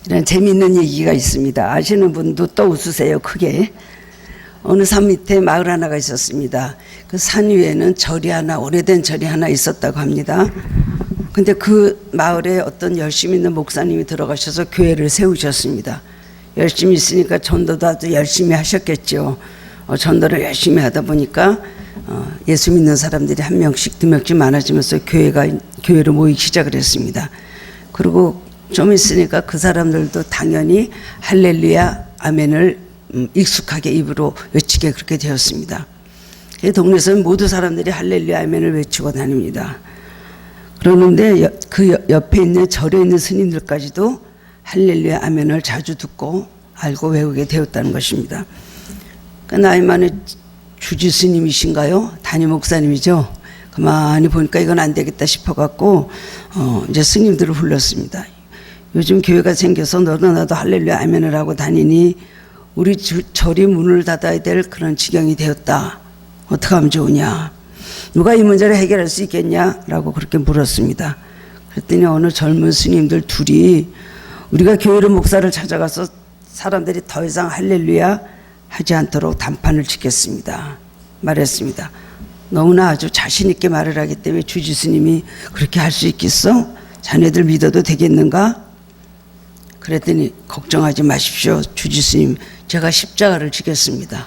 이런 재미있는 얘기가 있습니다. 아시는 분도 또 웃으세요, 크게. 어느 산 밑에 마을 하나가 있었습니다. 그 산 위에는 절이 하나, 오래된 절이 하나 있었다고 합니다. 근데 그 마을에 어떤 열심히 있는 목사님이 들어가셔서 교회를 세우셨습니다. 열심히 있으니까 전도도 아주 열심히 하셨겠죠. 전도를 열심히 하다 보니까 예수 믿는 사람들이 한 명씩 두 명씩 많아지면서 교회로 모이기 시작을 했습니다. 그리고 좀 있으니까 그 사람들도 당연히 할렐루야 아멘을 익숙하게 입으로 외치게 그렇게 되었습니다. 동네에서는 모두 사람들이 할렐루야 아멘을 외치고 다닙니다. 그러는데 그 옆에 있는 절에 있는 스님들까지도 할렐루야 아멘을 자주 듣고 알고 외우게 되었다는 것입니다. 그 나이 많은 주지 스님이신가요? 담임 목사님이죠. 가만히 보니까 이건 안 되겠다 싶어갖고 이제 스님들을 불렀습니다. 요즘 교회가 생겨서 너도 나도 할렐루야 아멘을 하고 다니니 우리 절이 문을 닫아야 될 그런 지경이 되었다. 어떻게 하면 좋으냐? 누가 이 문제를 해결할 수 있겠냐라고 그렇게 물었습니다. 그랬더니 어느 젊은 스님들 둘이 우리가 교회로 목사를 찾아가서 사람들이 더 이상 할렐루야 하지 않도록 단판을 짓겠습니다. 말했습니다. 너무나 아주 자신 있게 말을 하기 때문에 주지 스님이 그렇게 할 수 있겠어? 자네들 믿어도 되겠는가? 그랬더니 걱정하지 마십시오. 주지 스님, 제가 십자가를 지겠습니다.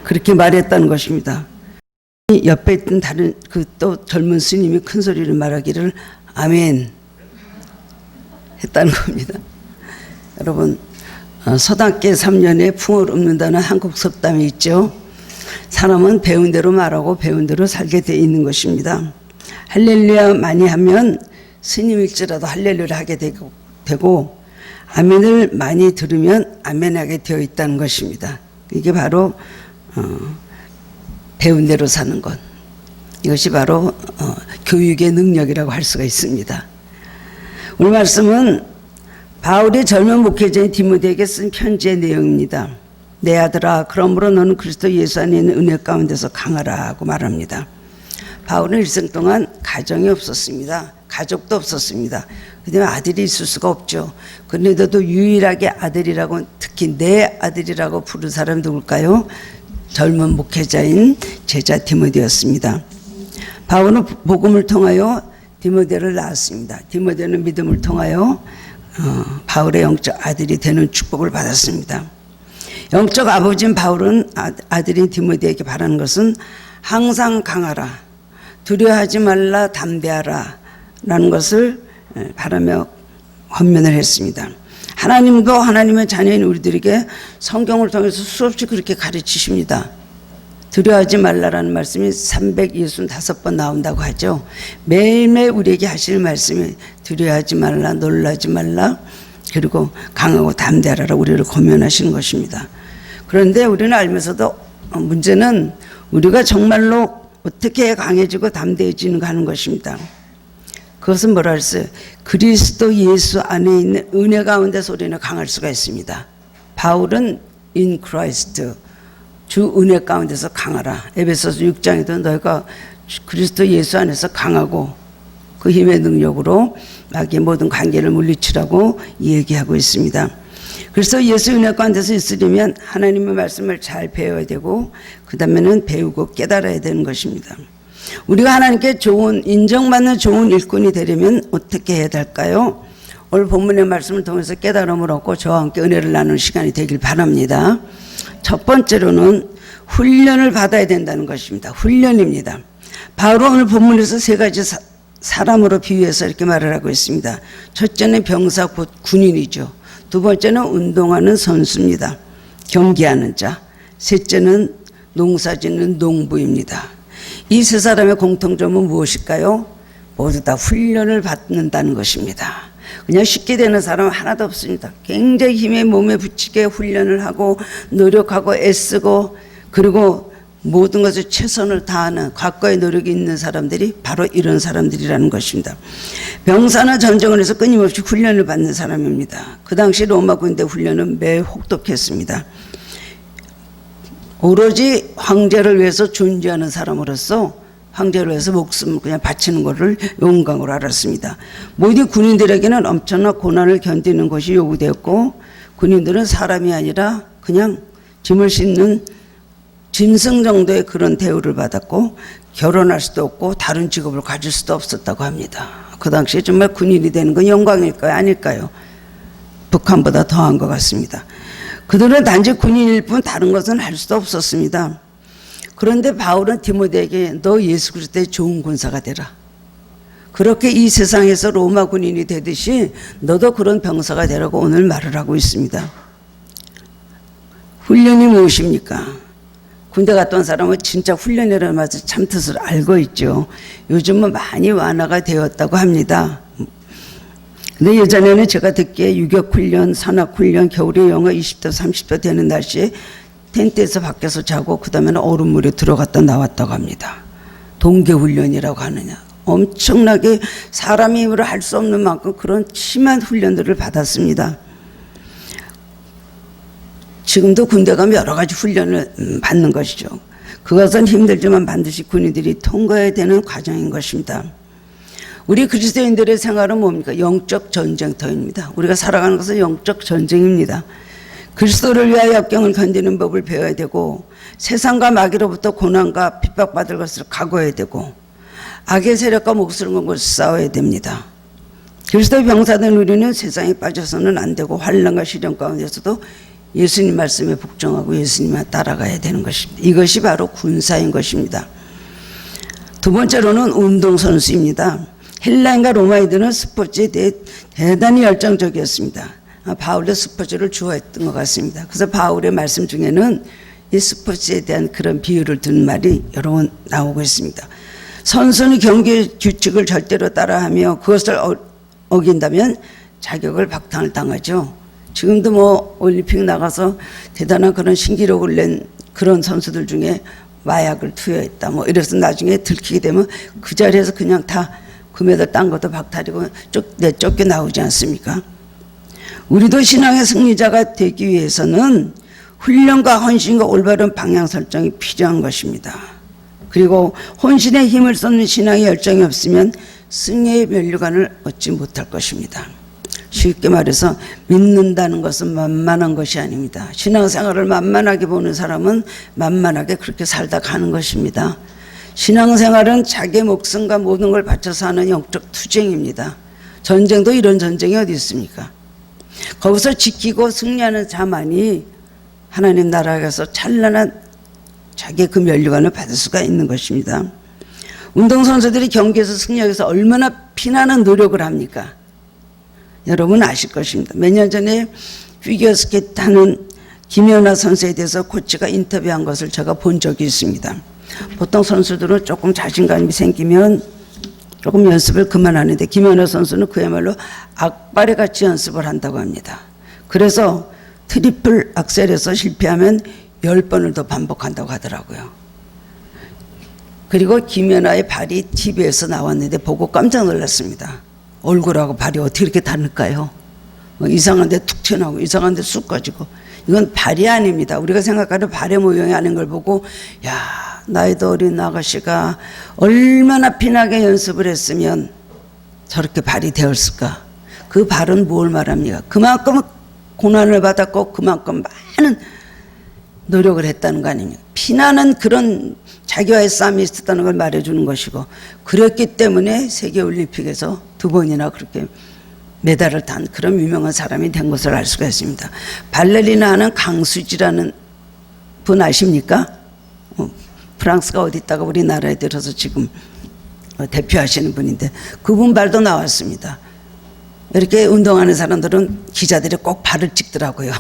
그렇게 말했다는 것입니다. 옆에 있던 다른 그 또 젊은 스님이 큰 소리로 말하기를 아멘 했다는 겁니다. 여러분, 서당계 3년에 풍을 읊는다는 한국 속담이 있죠. 사람은 배운 대로 말하고 배운 대로 살게 돼 있는 것입니다. 할렐루야 많이 하면 스님일지라도 할렐루야 하게 되고 아멘을 많이 들으면 아멘하게 되어 있다는 것입니다. 이게 바로 배운 대로 사는 것. 이것이 바로 교육의 능력이라고 할 수가 있습니다. 오늘 말씀은 바울이 젊은 목회자인 디모데에게 쓴 편지의 내용입니다. 내 아들아, 그러므로 너는 그리스도 예수 안에 있는 은혜 가운데서 강하라고 말합니다. 바울은 일생 동안 가정이 없었습니다. 가족도 없었습니다. 그다음에 아들이 있을 수가 없죠. 그런데도 유일하게 아들이라고, 특히 내 아들이라고 부른 사람이 누굴까요? 젊은 목회자인 제자 디모데였습니다. 바울은 복음을 통하여 디모데를 낳았습니다. 디모데는 믿음을 통하여 바울의 영적 아들이 되는 축복을 받았습니다. 영적 아버지인 바울은 아들인 디모데에게 바라는 것은 항상 강하라, 두려워하지 말라, 담대하라 라는 것을 바라며 헌면을 했습니다. 하나님도 하나님의 자녀인 우리들에게 성경을 통해서 수없이 그렇게 가르치십니다. 두려워하지 말라라는 말씀이 365번 나온다고 하죠. 매일매일 우리에게 하실 말씀이 두려워하지 말라, 놀라지 말라, 그리고 강하고 담대하라 우리를 권면하시는 것입니다. 그런데 우리는 알면서도 문제는 우리가 정말로 어떻게 강해지고 담대해지는가 하는 것입니다. 그것은 뭐라 했어요? 그리스도 예수 안에 있는 은혜 가운데서 우리는 강할 수가 있습니다. 바울은 in Christ, 주 은혜 가운데서 강하라. 에베소서 6장에도 너희가 그리스도 예수 안에서 강하고 그 힘의 능력으로 마귀의 모든 관계를 물리치라고 얘기하고 있습니다. 그래서 예수 은혜 가운데서 있으려면 하나님의 말씀을 잘 배워야 되고 그 다음에는 배우고 깨달아야 되는 것입니다. 우리가 하나님께 좋은, 인정받는 좋은 일꾼이 되려면 어떻게 해야 될까요? 오늘 본문의 말씀을 통해서 깨달음을 얻고 저와 함께 은혜를 나누는 시간이 되길 바랍니다. 첫 번째로는 훈련을 받아야 된다는 것입니다. 훈련입니다. 바로 오늘 본문에서 세 가지 사람으로 비유해서 이렇게 말을 하고 있습니다. 첫째는 병사 곧 군인이죠. 두 번째는 운동하는 선수입니다. 경기하는 자. 셋째는 농사짓는 농부입니다. 이 세 사람의 공통점은 무엇일까요? 모두 다 훈련을 받는다는 것입니다. 그냥 쉽게 되는 사람은 하나도 없습니다. 굉장히 힘에 몸에 붙이게 훈련을 하고 노력하고 애쓰고 그리고 모든 것을 최선을 다하는 과거의 노력이 있는 사람들이 바로 이런 사람들이라는 것입니다. 병사나 전쟁을 해서 끊임없이 훈련을 받는 사람입니다. 그 당시 로마 군대 훈련은 매우 혹독했습니다. 오로지 황제를 위해서 존재하는 사람으로서 황제를 위해서 목숨을 그냥 바치는 것을 영광으로 알았습니다. 모든 군인들에게는 엄청난 고난을 견디는 것이 요구되었고 군인들은 사람이 아니라 그냥 짐을 싣는 짐승 정도의 그런 대우를 받았고 결혼할 수도 없고 다른 직업을 가질 수도 없었다고 합니다. 그 당시에 정말 군인이 되는 건 영광일까요? 아닐까요? 북한보다 더한 것 같습니다. 그들은 단지 군인일 뿐 다른 것은 할 수도 없었습니다. 그런데 바울은 디모데에게 너 예수 그리스도의 좋은 군사가 되라. 그렇게 이 세상에서 로마 군인이 되듯이 너도 그런 병사가 되라고 오늘 말을 하고 있습니다. 훈련이 무엇입니까? 군대 갔다 온 사람은 진짜 훈련이라는 말을 참 뜻을 알고 있죠. 요즘은 많이 완화가 되었다고 합니다. 근데 예전에는 제가 듣기에 유격훈련, 산악훈련, 겨울에 영하 20도, 30도 되는 날씨에 텐트에서 밖에서 자고 그 다음에는 얼음물에 들어갔다 나왔다고 합니다. 동계훈련이라고 하느냐. 엄청나게 사람의 힘으로 할 수 없는 만큼 그런 심한 훈련들을 받았습니다. 지금도 군대 가면 여러 가지 훈련을 받는 것이죠. 그것은 힘들지만 반드시 군인들이 통과해야 되는 과정인 것입니다. 우리 그리스도인들의 생활은 뭡니까? 영적 전쟁터입니다. 우리가 살아가는 것은 영적 전쟁입니다. 그리스도를 위하여 역경을 견디는 법을 배워야 되고 세상과 마귀로부터 고난과 핍박받을 것을 각오해야 되고 악의 세력과 목숨을 걸고 싸워야 됩니다. 그리스도의 병사된 우리는 세상에 빠져서는 안 되고 환난과 시련 가운데서도 예수님 말씀에 복종하고 예수님만 따라가야 되는 것입니다. 이것이 바로 군사인 것입니다. 두 번째로는 운동선수입니다. 헬라인과 로마인들은 스포츠에 대해 대단히 열정적이었습니다. 바울도 스포츠를 좋아했던 것 같습니다. 그래서 바울의 말씀 중에는 이 스포츠에 대한 그런 비유를 둔 말이 여러 번 나오고 있습니다. 선수는 경기 규칙을 절대로 따라하며 그것을 어긴다면 자격을 박탈을 당하죠. 지금도 뭐 올림픽 나가서 대단한 그런 신기록을 낸 그런 선수들 중에 마약을 투여했다 뭐 이래서 나중에 들키게 되면 그 자리에서 그냥 다 금메달 딴 것도 박탈이고 내쫓겨 나오지 않습니까? 우리도 신앙의 승리자가 되기 위해서는 훈련과 헌신과 올바른 방향 설정이 필요한 것입니다. 그리고 혼신의 힘을 쏟는 신앙의 열정이 없으면 승리의 면류관을 얻지 못할 것입니다. 쉽게 말해서 믿는다는 것은 만만한 것이 아닙니다. 신앙생활을 만만하게 보는 사람은 만만하게 그렇게 살다 가는 것입니다. 신앙생활은 자기의 목숨과 모든 걸 바쳐서 하는 영적 투쟁입니다. 전쟁도 이런 전쟁이 어디 있습니까? 거기서 지키고 승리하는 자만이 하나님 나라에서 찬란한 자기의 그 면류관을 받을 수가 있는 것입니다. 운동선수들이 경기에서 승리하기 위해서 얼마나 피나는 노력을 합니까? 여러분 아실 것입니다. 몇 년 전에 피겨스케이트 하는 김연아 선수에 대해서 코치가 인터뷰한 것을 제가 본 적이 있습니다. 보통 선수들은 조금 자신감이 생기면 조금 연습을 그만하는데 김연아 선수는 그야말로 악바리 같이 연습을 한다고 합니다. 그래서 트리플 악셀에서 실패하면 10번을 더 반복한다고 하더라고요. 그리고 김연아의 발이 TV에서 나왔는데 보고 깜짝 놀랐습니다. 얼굴하고 발이 어떻게 이렇게 다를까요? 이상한 데 툭 튀어나오고 이상한 데 쑥 꺼지고 이건 발이 아닙니다. 우리가 생각하는 발의 모양이 아닌 걸 보고 야 나이도 어린 아가씨가 얼마나 피나게 연습을 했으면 저렇게 발이 되었을까. 그 발은 뭘 말합니까? 그만큼 고난을 받았고 그만큼 많은 노력을 했다는 거 아닙니까? 피나는 그런 자기와의 싸움이 있었다는 걸 말해주는 것이고 그랬기 때문에 세계올림픽에서 2번이나 그렇게 메달을 탄 그런 유명한 사람이 된 것을 알 수가 있습니다. 발레리나 하는 강수지라는 분 아십니까? 프랑스가 어디 있다가 우리나라에 들어서 지금 대표하시는 분인데 그분 발도 나왔습니다. 이렇게 운동하는 사람들은 기자들이 꼭 발을 찍더라고요.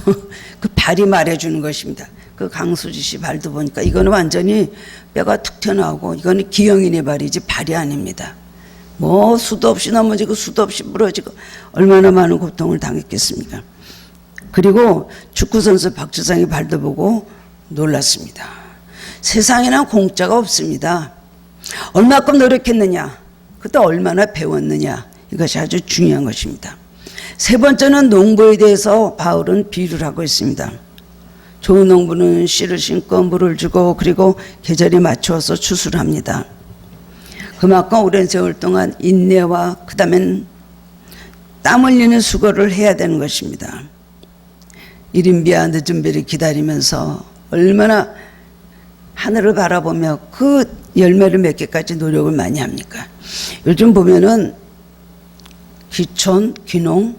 그 발이 말해주는 것입니다. 그 강수지 씨 발도 보니까 이거는 완전히 뼈가 툭 튀어나오고 이거는 기영인의 발이지 발이 아닙니다. 뭐 수도 없이 넘어지고 수도 없이 부러지고 얼마나 많은 고통을 당했겠습니까? 그리고 축구선수 박주성의 발도 보고 놀랐습니다. 세상에는 공짜가 없습니다. 얼마큼 노력했느냐, 그때 얼마나 배웠느냐, 이것이 아주 중요한 것입니다. 세 번째는 농부에 대해서 바울은 비유를 하고 있습니다. 좋은 농부는 씨를 심고 물을 주고 그리고 계절에 맞추어서 추수를 합니다. 그만큼 오랜 세월 동안 인내와 그다음엔 땀 흘리는 수고를 해야 되는 것입니다. 이른비야 늦은 비를 기다리면서 얼마나 하늘을 바라보며 그 열매를 맺기까지 노력을 많이 합니까? 요즘 보면은 귀촌, 귀농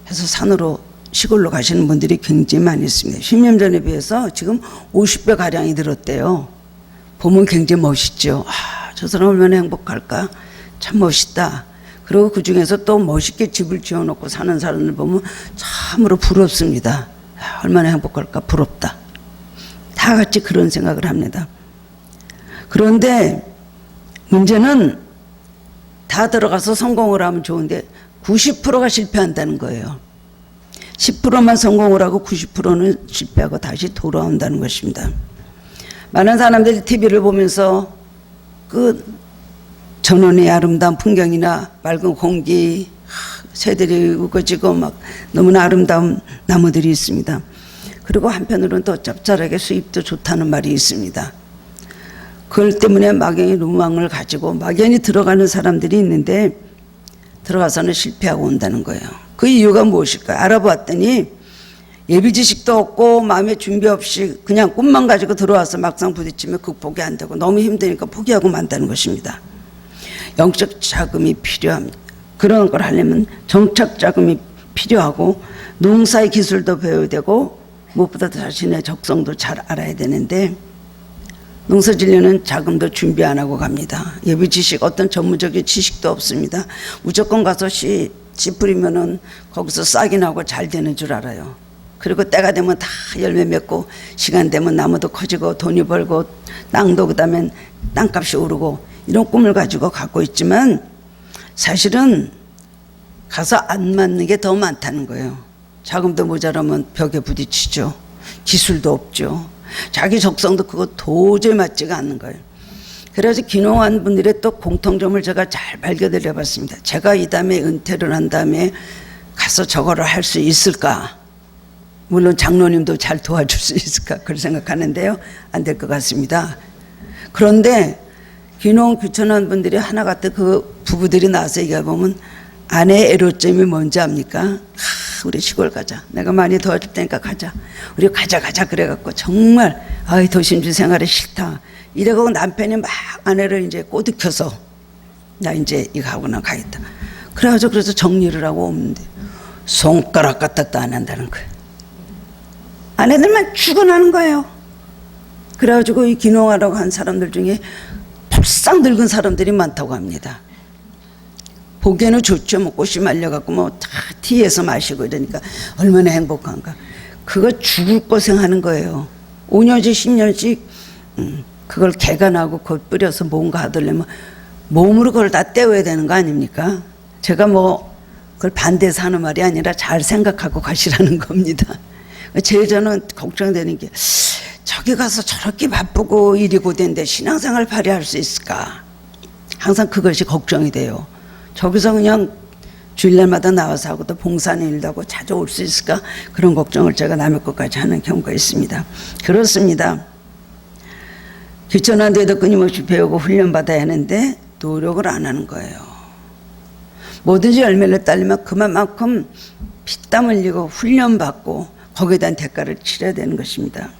해서 산으로 시골로 가시는 분들이 굉장히 많이 있습니다. 10년 전에 비해서 지금 50배 가량이 늘었대요. 보면 굉장히 멋있죠. 저 사람 얼마나 행복할까? 참 멋있다. 그리고 그 중에서 또 멋있게 집을 지어놓고 사는 사람을 보면 참으로 부럽습니다. 얼마나 행복할까? 부럽다. 다 같이 그런 생각을 합니다. 그런데 문제는 다 들어가서 성공을 하면 좋은데 90%가 실패한다는 거예요. 10%만 성공을 하고 90%는 실패하고 다시 돌아온다는 것입니다. 많은 사람들이 TV를 보면서 그 전원의 아름다운 풍경이나 맑은 공기, 새들이 우거지고 막 너무나 아름다운 나무들이 있습니다. 그리고 한편으로는 또 짭짤하게 수입도 좋다는 말이 있습니다. 그걸 때문에 막연히 로망을 가지고 막연히 들어가는 사람들이 있는데 들어가서는 실패하고 온다는 거예요. 그 이유가 무엇일까요? 알아봤더니 예비 지식도 없고 마음의 준비 없이 그냥 꿈만 가지고 들어와서 막상 부딪히면 극복이 안 되고 너무 힘드니까 포기하고 만다는 것입니다. 영적 자금이 필요합니다. 그런 걸 하려면 정착 자금이 필요하고 농사의 기술도 배워야 되고 무엇보다 자신의 적성도 잘 알아야 되는데 농사 지려는 자금도 준비 안 하고 갑니다. 예비 지식 어떤 전문적인 지식도 없습니다. 무조건 가서 씨 뿌리면은 거기서 싹이 나고 잘 되는 줄 알아요. 그리고 때가 되면 다 열매 맺고 시간 되면 나무도 커지고 돈이 벌고 땅도 그다음에 땅값이 오르고 이런 꿈을 가지고 갖고 있지만 사실은 가서 안 맞는 게 더 많다는 거예요. 자금도 모자라면 벽에 부딪히죠. 기술도 없죠. 자기 적성도 그거 도저히 맞지가 않는 거예요. 그래서 귀농한 분들의 또 공통점을 제가 잘 발견을 해봤습니다. 제가 이 다음에 은퇴를 한 다음에 가서 저거를 할 수 있을까? 물론 장로님도 잘 도와줄 수 있을까? 그렇게 생각하는데요. 안 될 것 같습니다. 그런데 귀농 귀촌한 분들이 하나 같은 그 부부들이 나와서 얘기해보면 아내의 애로점이 뭔지 압니까? 우리 시골 가자. 내가 많이 도와줄 테니까 가자. 우리 가자 그래갖고 정말 도심지 생활이 싫다. 이래가고 남편이 막 아내를 이제 꼬드켜서 나 이제 이거 하고나 가겠다. 그래가지고 그래서 정리를 하고 오는데 손가락 까딱도 안 한다는 거예요. 아내들만 죽어나는 거예요. 그래가지고 이 귀농하라고 한 사람들 중에 불쌍 늙은 사람들이 많다고 합니다. 보기에는 좋죠. 뭐 꽃이 말려갖고 뭐 다 티에서 마시고 이러니까 얼마나 행복한가. 그거 죽을 고생하는 거예요. 5년씩 10년씩 그걸 개간하고 그걸 뿌려서 뭔가 하더라면 몸으로 그걸 다 떼어야 되는 거 아닙니까? 제가 뭐 그걸 반대해서 하는 말이 아니라 잘 생각하고 가시라는 겁니다. 제일 저는 걱정되는 게 저기 가서 저렇게 바쁘고 일이 고된데 신앙생활 발휘할 수 있을까? 항상 그것이 걱정이 돼요. 저기서 그냥 주일날마다 나와서 하고 또 봉사하는 일도 하고 자주 올 수 있을까? 그런 걱정을 제가 남의 것까지 하는 경우가 있습니다. 그렇습니다. 귀천한 데도 끊임없이 배우고 훈련받아야 하는데 노력을 안 하는 거예요. 뭐든지 열매를 따려면 그만큼 피땀 흘리고 훈련받고 거기에 대한 대가를 치러야 되는 것입니다.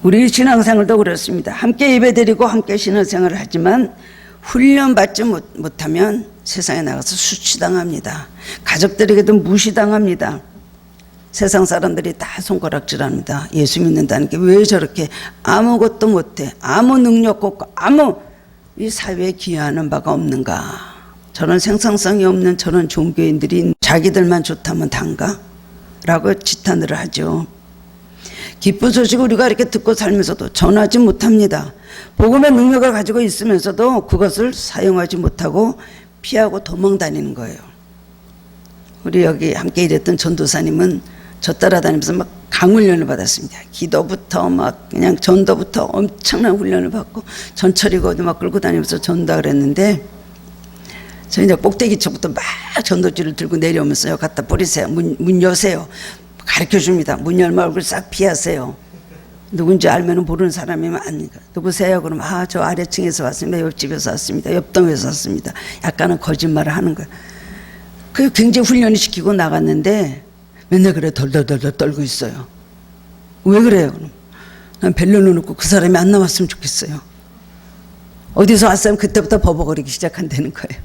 우리 신앙생활도 그렇습니다. 함께 예배드리고 함께 신앙생활을 하지만 훈련받지 못하면 세상에 나가서 수치당합니다. 가족들에게도 무시당합니다. 세상 사람들이 다 손가락질합니다. 예수 믿는다는 게 왜 저렇게 아무것도 못해, 아무 능력 없고 아무 이 사회에 기여하는 바가 없는가. 저런 생산성이 없는 저런 종교인들이 자기들만 좋다면 단가? 라고 지탄을 하죠. 기쁜 소식을 우리가 이렇게 듣고 살면서도 전하지 못합니다. 복음의 능력을 가지고 있으면서도 그것을 사용하지 못하고 피하고 도망 다니는 거예요. 우리 여기 함께 일했던 전도사님은 저 따라다니면서 막 강훈련을 받았습니다. 기도부터 막 그냥 전도부터 엄청난 훈련을 받고 전철이고 막 끌고 다니면서 전도를 했는데 저 이제 꼭대기쪽부터 막 전도지를 들고 내려오면서요. 갖다 뿌리세요. 문 여세요. 가르쳐 줍니다. 문 열면 얼굴 싹 피하세요. 누군지 알면 모르는 사람이면 아니까. 누구세요? 그러면 저 아래층에서 왔습니다. 옆집에서 왔습니다. 옆동에서 왔습니다. 약간은 거짓말을 하는 거예요. 그 굉장히 훈련을 시키고 나갔는데 맨날 그래 덜덜덜 떨고 있어요. 왜 그래요? 그럼 난 벨로는 놓고 그 사람이 안 나왔으면 좋겠어요. 어디서 왔으면 그때부터 버벅거리기 시작한다는 거예요.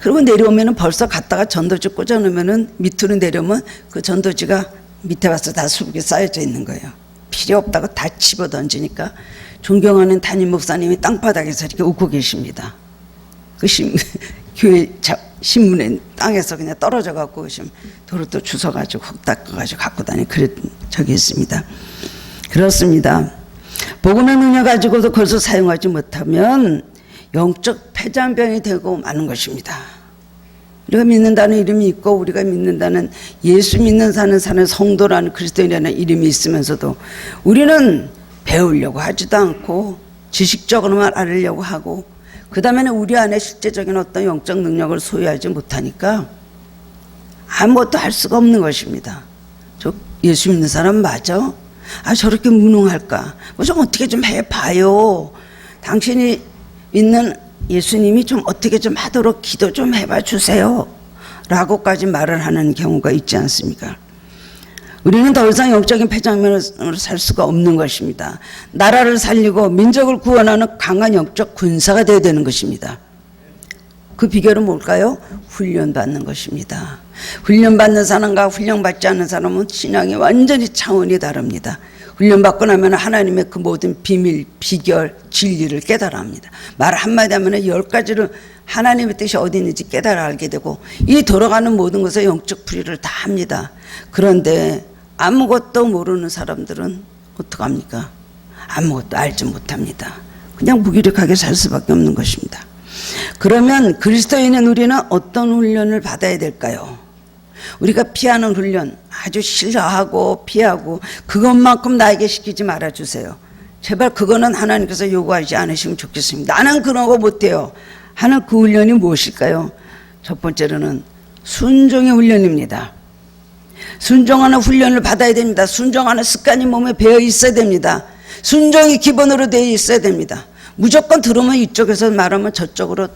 그리고 내려오면은 벌써 갔다가 전도지 꽂아놓으면은 밑으로 내려오면 그 전도지가 밑에 와서 다 수북에 쌓여져 있는 거예요. 필요 없다고 다 집어 던지니까 존경하는 담임 목사님이 땅바닥에서 이렇게 웃고 계십니다. 그 교회 신문에 땅에서 그냥 떨어져 갖고 도로또 주워가지고 흙 닦아가지고 갖고 그런 적이 있습니다. 그렇습니다. 복음의 능력 가지고도 그것을 사용하지 못하면 영적 폐잔병이 되고 마는 것입니다. 우리가 믿는다는 이름이 있고 우리가 믿는다는 예수 믿는 사는 성도라는 그리스도인이라는 이름이 있으면서도 우리는 배우려고 하지도 않고 지식적으로만 알으려고 하고 그 다음에는 우리 안에 실제적인 어떤 영적 능력을 소유하지 못하니까 아무것도 할 수가 없는 것입니다. 저 예수 믿는 사람 맞아? 저렇게 무능할까? 좀 어떻게 좀 해봐요. 당신이 믿는 예수님이 좀 어떻게 좀 하도록 기도 좀 해봐 주세요. 라고까지 말을 하는 경우가 있지 않습니까? 우리는 더 이상 영적인 폐장면으로 살 수가 없는 것입니다. 나라를 살리고 민족을 구원하는 강한 영적 군사가 되어야 되는 것입니다. 그 비결은 뭘까요? 훈련받는 것입니다. 훈련받는 사람과 훈련받지 않는 사람은 신앙이 완전히 차원이 다릅니다. 훈련받고 나면 하나님의 그 모든 비밀, 비결, 진리를 깨달아 합니다. 말 한마디 하면 10가지를 하나님의 뜻이 어디 있는지 깨달아 알게 되고 이 돌아가는 모든 것에 영적 풀이를 다 합니다. 그런데 아무것도 모르는 사람들은 어떡합니까? 아무것도 알지 못합니다. 그냥 무기력하게 살 수밖에 없는 것입니다. 그러면 그리스도인은 우리는 어떤 훈련을 받아야 될까요? 우리가 피하는 훈련 아주 싫어하고 피하고 그것만큼 나에게 시키지 말아주세요. 제발 그거는 하나님께서 요구하지 않으시면 좋겠습니다. 나는 그런 거 못해요 하는 그 훈련이 무엇일까요? 첫 번째로는 순종의 훈련입니다. 순종하는 훈련을 받아야 됩니다. 순종하는 습관이 몸에 배어 있어야 됩니다. 순종이 기본으로 되어 있어야 됩니다. 무조건 들으면 이쪽에서 말하면 저쪽으로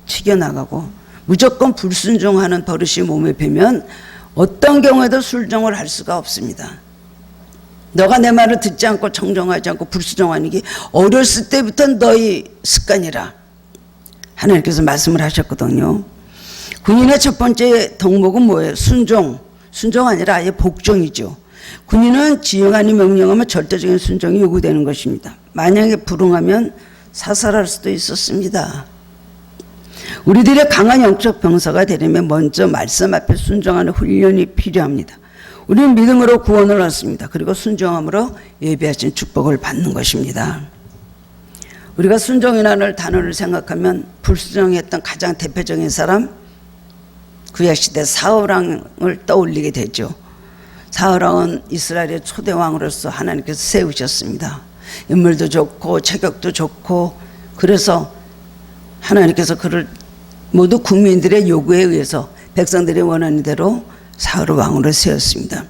튀겨나가고 무조건 불순종하는 버릇이 몸에 배면 어떤 경우에도 순종을 할 수가 없습니다. 너가 내 말을 듣지 않고 청종하지 않고 불순종하는 게 어렸을 때부터 너희 습관이라 하나님께서 말씀을 하셨거든요. 군인의 첫 번째 덕목은 뭐예요? 순종. 순종 아니라 아예 복종이죠. 군인은 지휘관이 명령하면 절대적인 순종이 요구되는 것입니다. 만약에 불응하면 사살할 수도 있었습니다. 우리들의 강한 영적 병사가 되려면 먼저 말씀 앞에 순종하는 훈련이 필요합니다. 우리는 믿음으로 구원을 얻습니다. 그리고 순종함으로 예비하신 축복을 받는 것입니다. 우리가 순종이라는 단어를 생각하면 불순종했던 가장 대표적인 사람 구약시대 사울왕을 떠올리게 되죠. 사울왕은 이스라엘의 초대 왕으로서 하나님께서 세우셨습니다. 인물도 좋고 체격도 좋고 그래서 하나님께서 그를 모두 국민들의 요구에 의해서 백성들이 원하는 대로 사울을 왕으로 세웠습니다.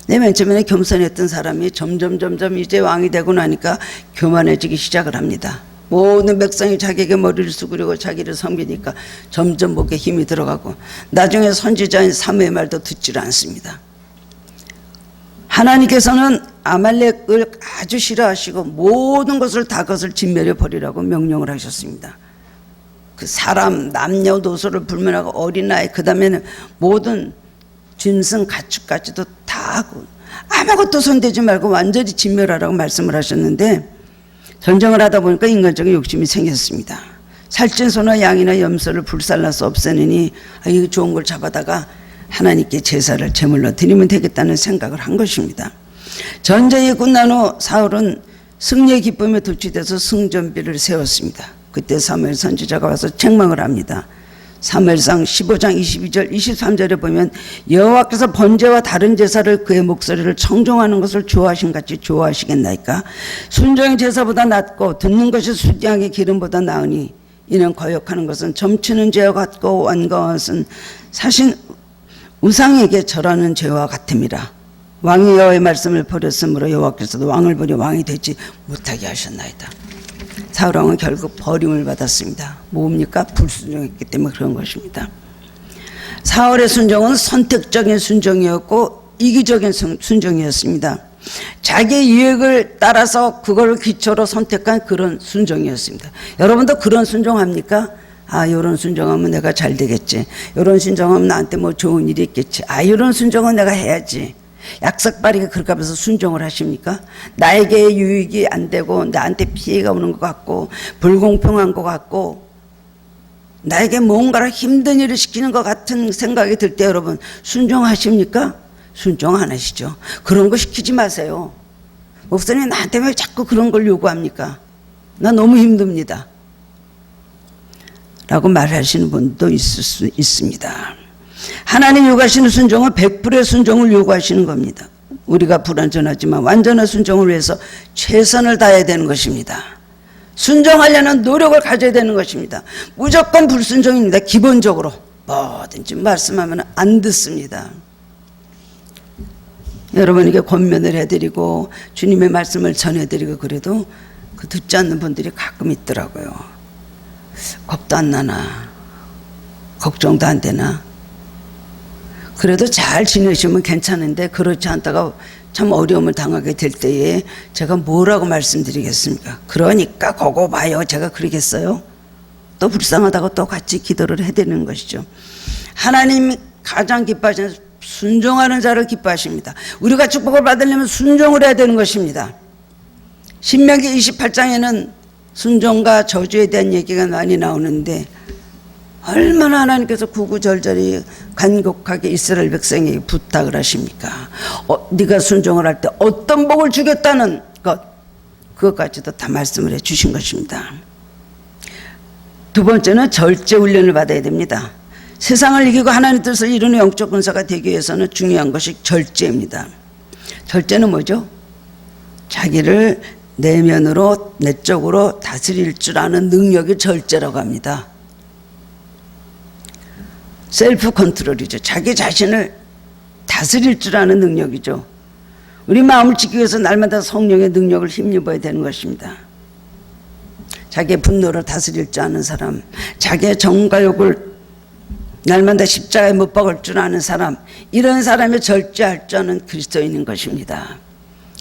맨 처음에 겸손했던 사람이 점점 이제 왕이 되고 나니까 교만해지기 시작을 합니다. 모든 백성이 자기에게 머리를 숙이려고 자기를 섬기니까 점점 목에 힘이 들어가고 나중에 선지자인 사무엘 말도 듣지를 않습니다. 하나님께서는 아말렉을 아주 싫어하시고 모든 것을 다 것을 진멸해 버리라고 명령을 하셨습니다. 그 사람, 남녀노소를 불문하고 어린아이 그 다음에는 모든 짐승 가축까지도 다 하고 아무것도 손대지 말고 완전히 진멸하라고 말씀을 하셨는데 전쟁을 하다 보니까 인간적인 욕심이 생겼습니다. 살찐 소나 양이나 염소를 불살라서 없애느니 이거 좋은 걸 잡아다가 하나님께 제사를 제물로 드리면 되겠다는 생각을 한 것입니다. 전쟁이 끝난 후 사울은 승리의 기쁨에 도취돼서 승전비를 세웠습니다. 그때 사무엘 선지자가 와서 책망을 합니다. 사무엘상 15장 22절 23절에 보면 여호와께서 번제와 다른 제사를 그의 목소리를 청종하는 것을 좋아하신 같이 좋아하시겠나이까. 순종의 제사보다 낫고 듣는 것이 수양의 기름보다 나으니 이는 거역하는 것은 점치는 죄와 같고 완강한 것은 사신 우상에게 절하는 죄와 같음이라. 왕이 여호와의 말씀을 버렸으므로 여호와께서도 왕을 버려 왕이 되지 못하게 하셨나이다. 사울 왕은 결국 버림을 받았습니다. 뭡니까? 불순종했기 때문에 그런 것입니다. 사울의 순종은 선택적인 순종이었고 이기적인 순종이었습니다. 자기 이익을 따라서 그걸 기초로 선택한 그런 순종이었습니다. 여러분도 그런 순종합니까? 아, 이런 순종하면 내가 잘 되겠지. 이런 순종하면 나한테 뭐 좋은 일이 있겠지. 아, 이런 순종은 내가 해야지. 약삭빠르게 그렇게 하면서 순종을 하십니까? 나에게 유익이 안 되고 나한테 피해가 오는 것 같고 불공평한 것 같고 나에게 뭔가를 힘든 일을 시키는 것 같은 생각이 들 때 여러분 순종하십니까? 순종 안 하시죠. 그런 거 시키지 마세요. 목사님 나한테 왜 자꾸 그런 걸 요구합니까? 나 너무 힘듭니다. 라고 말하시는 분도 있을 수 있습니다. 하나님 요구하시는 순종은 100%의 순종을 요구하시는 겁니다. 우리가 불완전하지만 완전한 순종을 위해서 최선을 다해야 되는 것입니다. 순종하려는 노력을 가져야 되는 것입니다. 무조건 불순종입니다. 기본적으로 뭐든지 말씀하면 안 듣습니다. 여러분에게 권면을 해드리고 주님의 말씀을 전해드리고 그래도 그 듣지 않는 분들이 가끔 있더라고요. 겁도 안 나나 걱정도 안 되나 그래도 잘 지내시면 괜찮은데 그렇지 않다가 참 어려움을 당하게 될 때에 제가 뭐라고 말씀드리겠습니까? 그러니까 그거 봐요. 제가 그러겠어요? 또 불쌍하다고 또 같이 기도를 해야 되는 것이죠. 하나님이 가장 기뻐하시는 순종하는 자를 기뻐하십니다. 우리가 축복을 받으려면 순종을 해야 되는 것입니다. 신명기 28장에는 순종과 저주에 대한 얘기가 많이 나오는데 얼마나 하나님께서 구구절절히 간곡하게 이스라엘 백성에게 부탁을 하십니까? 네가 순종을 할 때 어떤 복을 주겠다는 것, 그것까지도 다 말씀을 해 주신 것입니다. 두 번째는 절제 훈련을 받아야 됩니다. 세상을 이기고 하나님 뜻을 이루는 영적 군사가 되기 위해서는 중요한 것이 절제입니다. 절제는 뭐죠? 자기를 내면으로 내적으로 다스릴 줄 아는 능력이 절제라고 합니다. 셀프 컨트롤이죠. 자기 자신을 다스릴 줄 아는 능력이죠. 우리 마음을 지키기 위해서 날마다 성령의 능력을 힘입어야 되는 것입니다. 자기의 분노를 다스릴 줄 아는 사람, 자기의 정과 욕을 날마다 십자가에 못 박을 줄 아는 사람, 이런 사람이 절제할 줄 아는 그리스도인인 것입니다.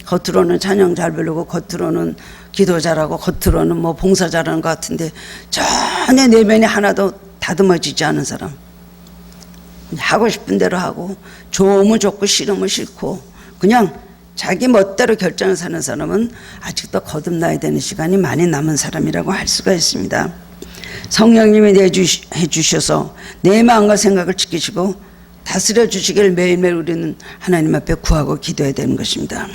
겉으로는 찬양 잘 부르고 겉으로는 기도 잘하고 겉으로는 뭐 봉사 잘하는 것 같은데 전혀 내면이 하나도 다듬어지지 않은 사람, 하고 싶은 대로 하고 좋으면 좋고 싫으면 싫고 그냥 자기 멋대로 결정을 사는 사람은 아직도 거듭나야 되는 시간이 많이 남은 사람이라고 할 수가 있습니다. 성령님이 해주셔서 내 마음과 생각을 지키시고 다스려 주시기를 매일매일 우리는 하나님 앞에 구하고 기도해야 되는 것입니다.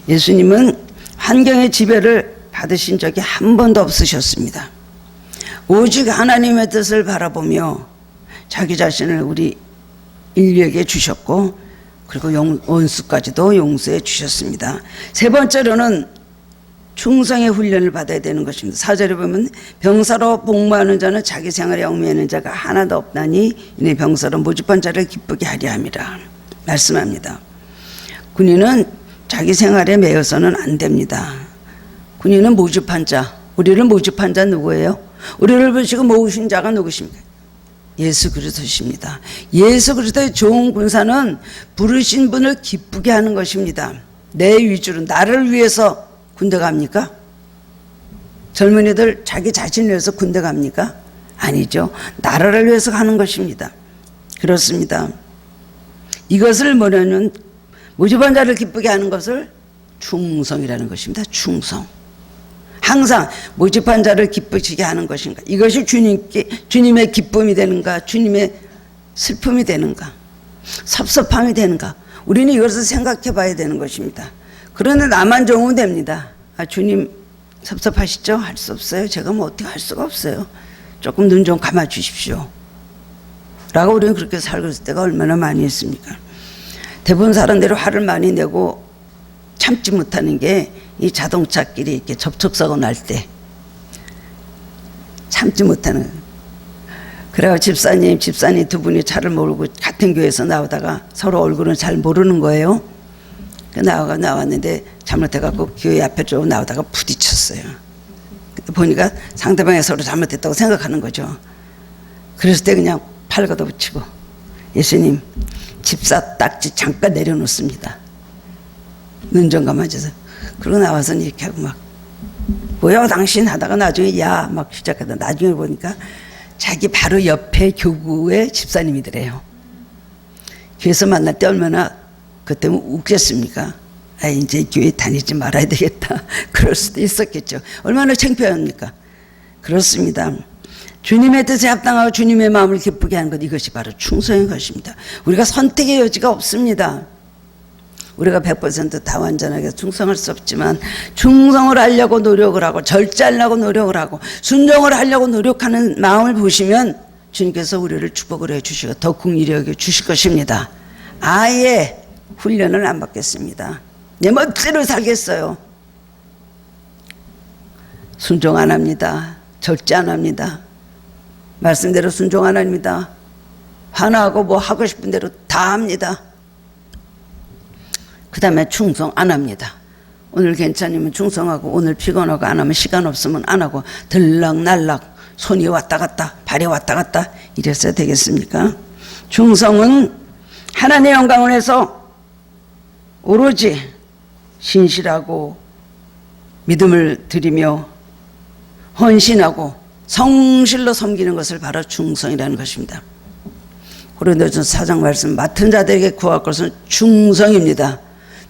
예수님은 환경의 지배를 받으신 적이 한 번도 없으셨습니다. 오직 하나님의 뜻을 바라보며 자기 자신을 우리 인류에게 주셨고 그리고 원수까지도 용서해 주셨습니다. 세 번째로는 충성의 훈련을 받아야 되는 것입니다. 4절에 보면 병사로 복무하는 자는 자기 생활에 얽매이는 자가 하나도 없나니 이는 병사로 모집한 자를 기쁘게 하려 함이라 말씀합니다. 군인은 자기 생활에 매여서는 안 됩니다. 군인은 모집한 자, 우리를 모집한 자 누구예요? 우리를 부르시고 모으신 자가 누구십니까? 예수 그리스도십니다. 예수 그리스도의 좋은 군사는 부르신 분을 기쁘게 하는 것입니다. 내 위주로 나를 위해서 군대 갑니까? 젊은이들 자기 자신을 위해서 군대 갑니까? 아니죠. 나라를 위해서 가는 것입니다. 그렇습니다. 이것을 뭐냐면 모집한 자를 기쁘게 하는 것을 충성이라는 것입니다. 충성. 항상 모집한 자를 기쁘시게 하는 것인가? 이것이 주님의 기쁨이 되는가? 주님의 슬픔이 되는가? 섭섭함이 되는가? 우리는 이것을 생각해 봐야 되는 것입니다. 그러나 나만 좋으면 됩니다. 아, 주님 섭섭하시죠? 할 수 없어요. 제가 뭐 어떻게 할 수가 없어요. 조금 눈 좀 감아 주십시오. 라고 우리는 그렇게 살고 있을 때가 얼마나 많이 있습니까? 대부분 사람들이 화를 많이 내고 참지 못하는 게 이 자동차끼리 이렇게 접촉사고 날 때 참지 못하는. 그래서 집사님 두 분이 차를 몰고 같은 교회에서 나오다가 서로 얼굴은 잘 모르는 거예요. 나왔는데 잘못해갖고 교회 앞에 좀 나오다가 부딪혔어요. 보니까 상대방이 서로 잘못했다고 생각하는 거죠. 그랬을 때 그냥 팔 걷어붙이고 예수님 집사 딱지 잠깐 내려놓습니다. 눈좀 감아줘서. 그러고 나와서 이렇게 하고 막 뭐야 당신 하다가 나중에 야 막 시작하다 나중에 보니까 자기 바로 옆에 교구의 집사님이더래요. 교회에서 만날 때 얼마나 그때 웃겼습니까? 아 이제 교회 다니지 말아야 되겠다. 그럴 수도 있었겠죠. 얼마나 창피합니까? 그렇습니다. 주님의 뜻에 합당하고 주님의 마음을 기쁘게 하는 것, 이것이 바로 충성인 것입니다. 우리가 선택의 여지가 없습니다. 우리가 100% 다 완전하게 충성할 수 없지만 충성을 하려고 노력을 하고 절제하려고 노력을 하고 순종을 하려고 노력하는 마음을 보시면 주님께서 우리를 축복을 해주시고 더 긍휼히 여겨 주실 것입니다. 아예 훈련을 안 받겠습니다. 내 멋대로 살겠어요. 순종 안 합니다. 절제 안 합니다. 말씀대로 순종 안 합니다. 화나고 뭐 하고 싶은 대로 다 합니다. 그 다음에 충성 안 합니다. 오늘 괜찮으면 충성하고 오늘 피곤하고 안 하면 시간 없으면 안 하고 들락날락 손이 왔다 갔다 발이 왔다 갔다 이랬어야 되겠습니까? 충성은 하나님의 영광을 위해서 오로지 신실하고 믿음을 드리며 헌신하고 성실로 섬기는 것을 바로 충성이라는 것입니다. 고린도전서 4장 말씀 맡은 자들에게 구할 것은 충성입니다.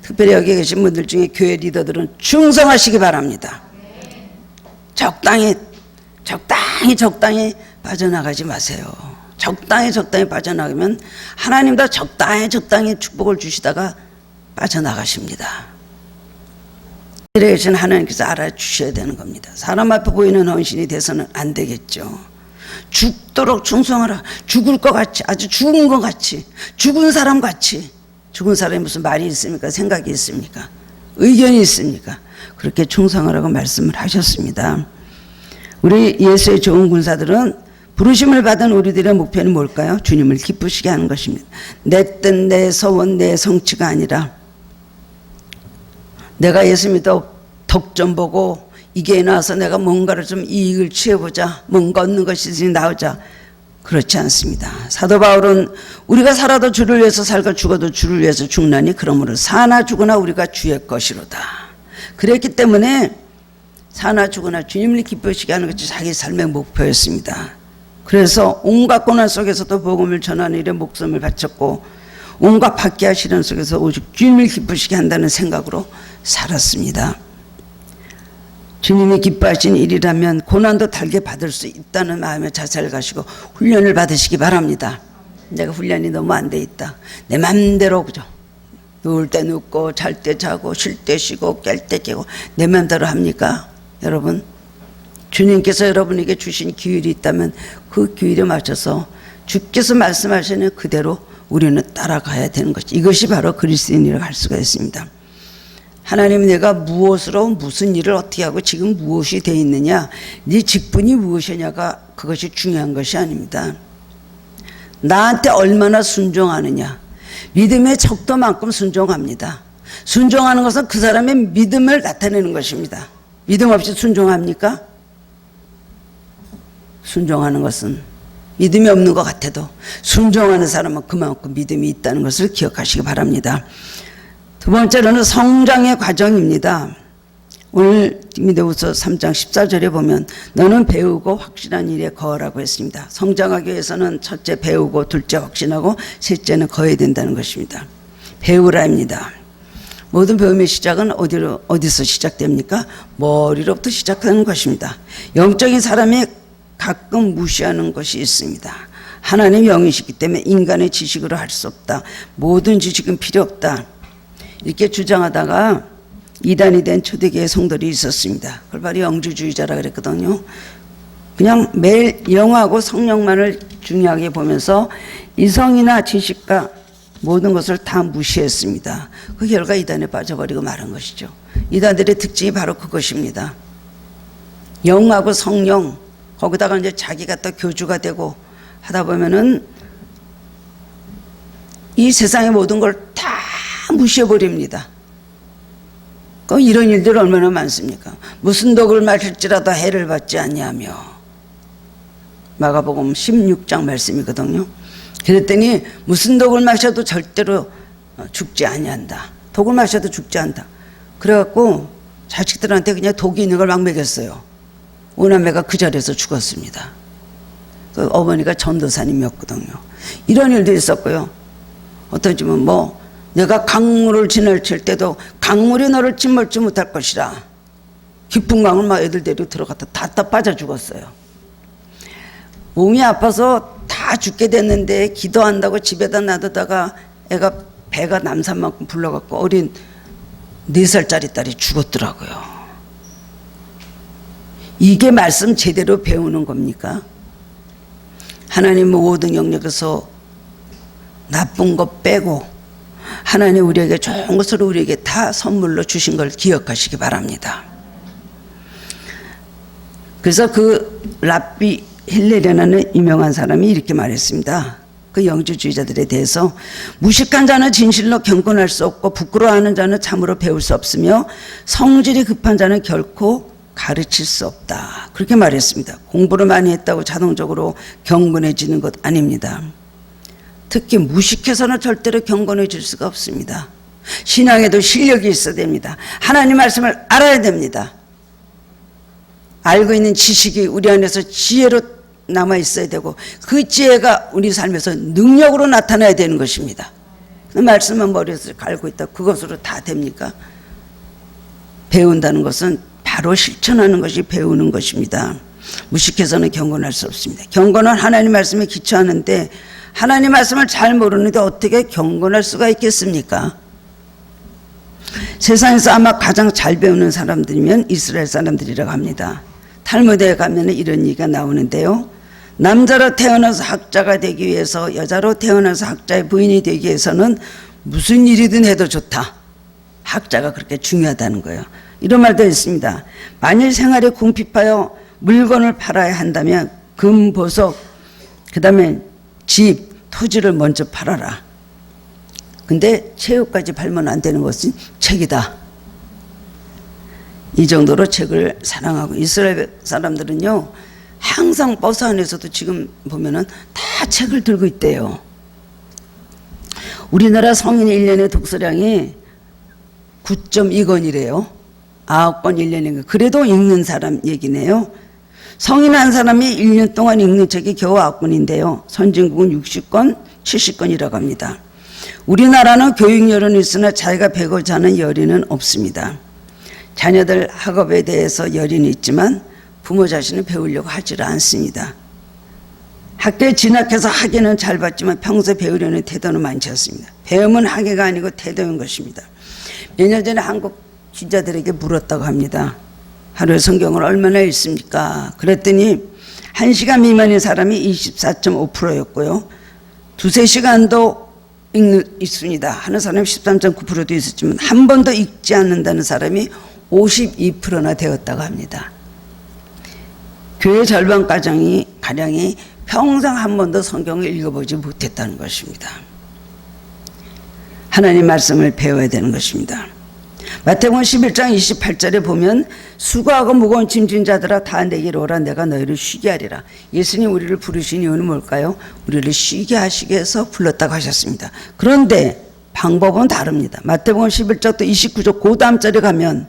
특별히 여기 계신 분들 중에 교회 리더들은 충성하시기 바랍니다. 적당히 빠져나가지 마세요. 적당히 빠져나가면 하나님도 적당히 축복을 주시다가 빠져나가십니다. 이래 계신 하나님께서 알아주셔야 되는 겁니다. 사람 앞에 보이는 헌신이 돼서는 안 되겠죠. 죽도록 충성하라. 죽을 것 같이, 아주 죽은 것 같이, 죽은 사람 같이. 죽은 사람이 무슨 말이 있습니까? 생각이 있습니까? 의견이 있습니까? 그렇게 충성하라고 말씀을 하셨습니다. 우리 예수의 좋은 군사들은 부르심을 받은 우리들의 목표는 뭘까요? 주님을 기쁘시게 하는 것입니다. 내 뜻, 내 소원, 내 성취가 아니라 내가 예수 믿어 덕 좀 보고 이게 나와서 내가 뭔가를 좀 이익을 취해보자, 뭔가 얻는 것이 나오자, 그렇지 않습니다. 사도 바울은 우리가 살아도 주를 위해서 살고 죽어도 주를 위해서 죽나니 그러므로 사나 죽으나 우리가 주의 것이로다. 그랬기 때문에 사나 죽으나 주님을 기쁘시게 하는 것이 자기 삶의 목표였습니다. 그래서 온갖 고난 속에서도 복음을 전하는 일에 목숨을 바쳤고 온갖 박해와 시련 속에서 오직 주님을 기쁘시게 한다는 생각으로 살았습니다. 주님이 기뻐하신 일이라면 고난도 달게 받을 수 있다는 마음의 자세를 가지고 훈련을 받으시기 바랍니다. 내가 훈련이 너무 안 돼 있다. 내 맘대로 그죠. 누울 때 눕고 잘 때 자고 쉴 때 쉬고 깰 때 깨고 내 맘대로 합니까? 여러분, 주님께서 여러분에게 주신 기율이 있다면 그 기율에 맞춰서 주께서 말씀하시는 그대로 우리는 따라가야 되는 것이, 이것이 바로 그리스도인이라고 할 수가 있습니다. 하나님은 내가 무엇으로 무슨 일을 어떻게 하고 지금 무엇이 되어 있느냐, 네 직분이 무엇이냐가 그것이 중요한 것이 아닙니다. 나한테 얼마나 순종하느냐, 믿음의 척도만큼 순종합니다. 순종하는 것은 그 사람의 믿음을 나타내는 것입니다. 믿음 없이 순종합니까? 순종하는 것은 믿음이 없는 것 같아도 순종하는 사람은 그만큼 믿음이 있다는 것을 기억하시기 바랍니다. 두 번째로는 성장의 과정입니다. 오늘 디모데후서 3장 14절에 보면 너는 배우고 확신한 일에 거하라고 했습니다. 성장하기 위해서는 첫째 배우고 둘째 확신하고 셋째는 거해야 된다는 것입니다. 배우라입니다. 모든 배움의 시작은 어디서 시작됩니까? 머리로부터 시작하는 것입니다. 영적인 사람이 가끔 무시하는 것이 있습니다. 하나님 영이시기 때문에 인간의 지식으로 할 수 없다. 모든 지식은 필요 없다. 이렇게 주장하다가 이단이 된 초대교회 성도들이 있었습니다. 그걸 바로 영주주의자라 그랬거든요. 그냥 매일 영하고 성령만을 중요하게 보면서 이성이나 지식과 모든 것을 다 무시했습니다. 그 결과 이단에 빠져버리고 말한 것이죠. 이단들의 특징이 바로 그것입니다. 영하고 성령, 거기다가 이제 자기가 또 교주가 되고 하다 보면은 이 세상의 모든 걸 다 무시해버립니다. 또 이런 일들 얼마나 많습니까? 무슨 독을 마실지라도 해를 받지 않냐며. 마가복음 16장 말씀이거든요. 그랬더니 무슨 독을 마셔도 절대로 죽지 아니한다. 독을 마셔도 죽지 않다. 그래갖고 자식들한테 그냥 독이 있는 걸 막 먹였어요. 오남매가 그 자리에서 죽었습니다. 그 어머니가 전도사님이었거든요. 이런 일도 있었고요. 어떤 집은 뭐 내가 강물을 지나칠 때도 강물이 너를 짓밟지 못할 것이라. 깊은 강을 막 애들 데리고 들어갔다 다 빠져 죽었어요. 몸이 아파서 다 죽게 됐는데 기도한다고 집에다 놔두다가 애가 배가 남산만큼 불러갖고 어린 4살짜리 딸이 죽었더라고요. 이게 말씀 제대로 배우는 겁니까? 하나님 모든 영역에서 나쁜 것 빼고 하나님 우리에게 좋은 것을 우리에게 다 선물로 주신 걸 기억하시기 바랍니다. 그래서 그 랍비 힐레리라는 유명한 사람이 이렇게 말했습니다. 그 영주주의자들에 대해서 무식한 자는 진실로 경건할 수 없고 부끄러워하는 자는 참으로 배울 수 없으며 성질이 급한 자는 결코 가르칠 수 없다. 그렇게 말했습니다. 공부를 많이 했다고 자동적으로 경건해지는 것 아닙니다. 특히 무식해서는 절대로 경건해질 수가 없습니다. 신앙에도 실력이 있어야 됩니다. 하나님 말씀을 알아야 됩니다. 알고 있는 지식이 우리 안에서 지혜로 남아 있어야 되고 그 지혜가 우리 삶에서 능력으로 나타나야 되는 것입니다. 그 말씀만 머리에서 갈고 있다 그것으로 다 됩니까? 배운다는 것은 바로 실천하는 것이 배우는 것입니다. 무식해서는 경건할 수 없습니다. 경건은 하나님 말씀에 기초하는데 하나님 말씀을 잘 모르는데 어떻게 경건할 수가 있겠습니까? 세상에서 아마 가장 잘 배우는 사람들이면 이스라엘 사람들이라고 합니다. 탈무드에 가면 이런 얘기가 나오는데요. 남자로 태어나서 학자가 되기 위해서 여자로 태어나서 학자의 부인이 되기 위해서는 무슨 일이든 해도 좋다. 학자가 그렇게 중요하다는 거예요. 이런 말도 있습니다. 만일 생활에 궁핍하여 물건을 팔아야 한다면 금, 보석, 그 다음에 집, 토지를 먼저 팔아라. 근데 체육까지 팔면 안 되는 것은 책이다. 이 정도로 책을 사랑하고 이스라엘 사람들은요 항상 버스 안에서도 지금 보면은 다 책을 들고 있대요. 우리나라 성인 1년의 독서량이 9.2권이래요. 9권 1년인가. 그래도 읽는 사람 얘기네요. 성인 한 사람이 1년 동안 읽는 책이 겨우 9권인데요. 선진국은 60권, 70권이라고 합니다. 우리나라는 교육 열은 있으나 자기가 배우고자 하는 열의는 없습니다. 자녀들 학업에 대해서 열의는 있지만 부모 자신은 배우려고 하지를 않습니다. 학교에 진학해서 학예는 잘 받지만 평소에 배우려는 태도는 많지 않습니다. 배움은 학예가 아니고 태도인 것입니다. 몇 년 전에 한국 기자들에게 물었다고 합니다. 하루에 성경을 얼마나 읽습니까? 그랬더니 1시간 미만인 사람이 24.5%였고요. 2-3시간도 읽습니다 하는 사람이 13.9%도 있었지만 한 번도 읽지 않는다는 사람이 52%나 되었다고 합니다. 교회 절반 가량이 평생 한 번도 성경을 읽어보지 못했다는 것입니다. 하나님 말씀을 배워야 되는 것입니다. 마태복음 11장 28절에 보면 수고하고 무거운 짐진 자들아 다 내게로 오라 내가 너희를 쉬게 하리라. 예수님 우리를 부르신 이유는 뭘까요? 우리를 쉬게 하시기 위해서 불렀다고 하셨습니다. 그런데 방법은 다릅니다. 마태복음 11장 또 29절 그 다음 절에 가면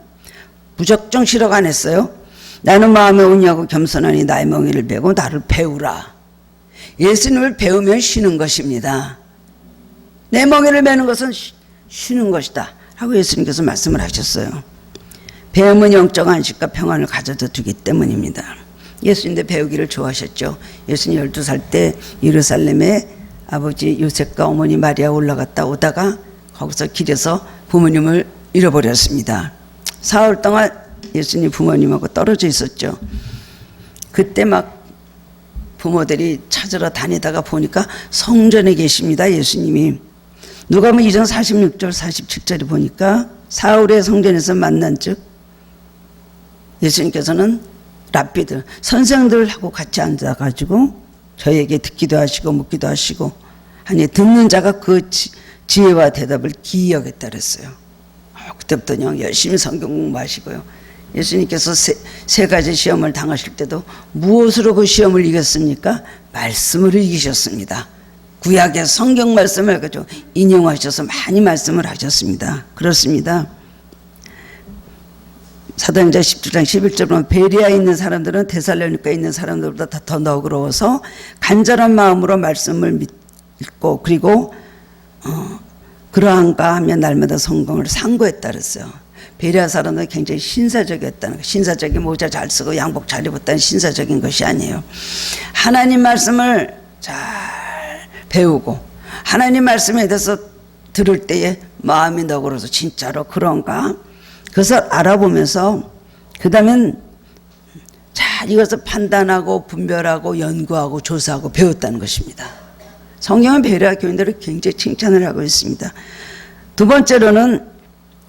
무작정 쉬라고 안 했어요. 나는 마음에 온유하고 겸손하니 나의 멍에를 메고 나를 배우라. 예수님을 배우면 쉬는 것입니다. 내 멍에를 메는 것은 쉬는 것이다 하고 예수님께서 말씀을 하셨어요. 배움은 영적 안식과 평안을 가져다 주기 때문입니다. 예수님도 배우기를 좋아하셨죠. 예수님 12살 때 예루살렘에 아버지 요셉과 어머니 마리아 올라갔다 오다가 거기서 길에서 부모님을 잃어버렸습니다. 사흘 동안 예수님 부모님하고 떨어져 있었죠. 그때 막 부모들이 찾으러 다니다가 보니까 성전에 계십니다. 예수님이. 누가복음 2장 46절 47절에 보니까 사울의 성전에서 만난 즉 예수님께서는 랍비들 선생들하고 같이 앉아가지고 저에게 듣기도 하시고 묻기도 하시고 하니 듣는 자가 그 지혜와 대답을 기이 여겼다 그랬어요. 그때부터요 열심히 성경 공부하시고요. 예수님께서 세 가지 시험을 당하실 때도 무엇으로 그 시험을 이겼습니까? 말씀으로 이기셨습니다. 구약의 성경 말씀을 가지고 인용하셔서 많이 말씀을 하셨습니다. 그렇습니다. 사도행전 17장 11절 보면 베레아에 있는 사람들은 데살로니가에 있는 사람들보다 더 너그러워서 간절한 마음으로 말씀을 믿고 그리고 그러한가 하면 날마다 성경을 상고했다 그랬어요. 베레아 사람들은 굉장히 신사적이었다는 거. 신사적인 모자 잘 쓰고 양복 잘 입었다는 신사적인 것이 아니에요. 하나님 말씀을 잘 배우고 하나님 말씀에 대해서 들을 때에 마음이 너그러워서 진짜로 그런가? 그것을 알아보면서 그 다음엔 잘 이것을 판단하고 분별하고 연구하고 조사하고 배웠다는 것입니다. 성경은 베레아 교인들을 굉장히 칭찬을 하고 있습니다. 두 번째로는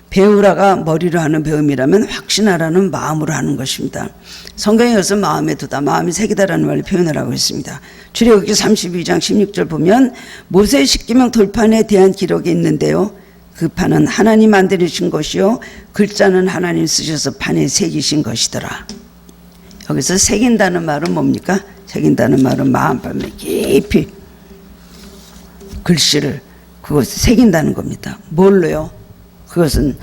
배우라가 머리로 하는 배움이라면 확신하라는 마음으로 하는 것입니다. 성경에 이것을 마음에 두다, 마음이 새기다라는 말을 표현을 하고 있습니다. 출애굽기 32장 16절 보면 모세의 십계명 돌판에 대한 기록이 있는데요. 그 판은 하나님 만드신 것이요 글자는 하나님 쓰셔서 판에 새기신 것이더라. 여기서 새긴다는 말은 뭡니까? 새긴다는 말은 마음판에 깊이 글씨를 그것을 새긴다는 겁니다. 뭘로요? 그것은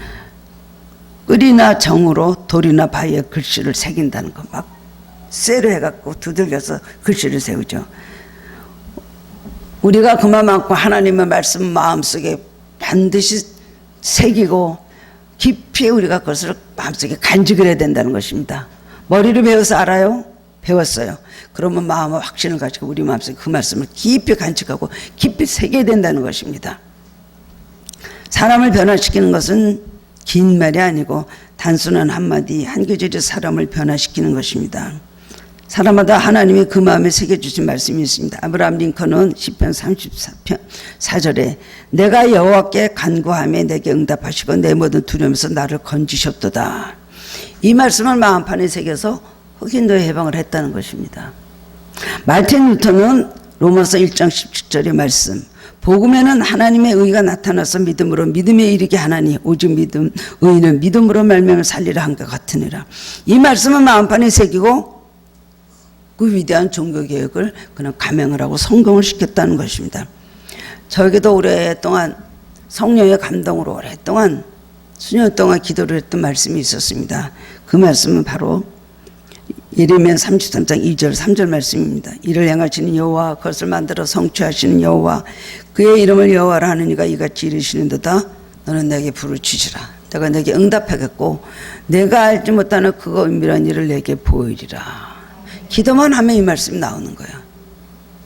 꿀이나 정으로 돌이나 바위에 글씨를 새긴다는 거. 막 쇠로 해갖고 두들겨서 글씨를 세우죠. 우리가 그만큼 하나님의 말씀 마음속에 반드시 새기고 깊이 우리가 그것을 마음속에 간직을 해야 된다는 것입니다. 머리를 배워서 알아요? 배웠어요. 그러면 마음의 확신을 가지고 우리 마음속에 그 말씀을 깊이 간직하고 깊이 새겨야 된다는 것입니다. 사람을 변화시키는 것은 긴 말이 아니고 단순한 한마디 한 구절이 사람을 변화시키는 것입니다. 사람마다 하나님이 그 마음에 새겨주신 말씀이 있습니다. 아브라함 링컨은 시편 34편 4절에 내가 여호와께 간구하며 내게 응답하시고 내 모든 두려움에서 나를 건지셨도다. 이 말씀을 마음판에 새겨서 흑인도의 해방을 했다는 것입니다. 말틴 루터는 로마서 1장 17절의 말씀 복음에는 하나님의 의가 나타나서 믿음으로 믿음에 이르게 하나니 오직 의는 믿음으로 말미암아 살리라 한 것 같으니라. 이 말씀은 마음판에 새기고 그 위대한 종교개혁을 그냥 감행을 하고 성공을 시켰다는 것입니다. 저에게도 오랫동안 성령의 감동으로 오랫동안 수년 동안 기도를 했던 말씀이 있었습니다. 그 말씀은 바로 예레미야 33장 2절 3절 말씀입니다. 이를 행하시는 여호와 그것을 만들어 성취하시는 여호와 그의 이름을 여호와라 하는 이가 이같이 이르시는도다 너는 내게 부르짖으라 내가 내게 응답하겠고 내가 알지 못하는 그거 은밀한 일을 내게 보이리라. 기도만 하면 이 말씀이 나오는 거예요.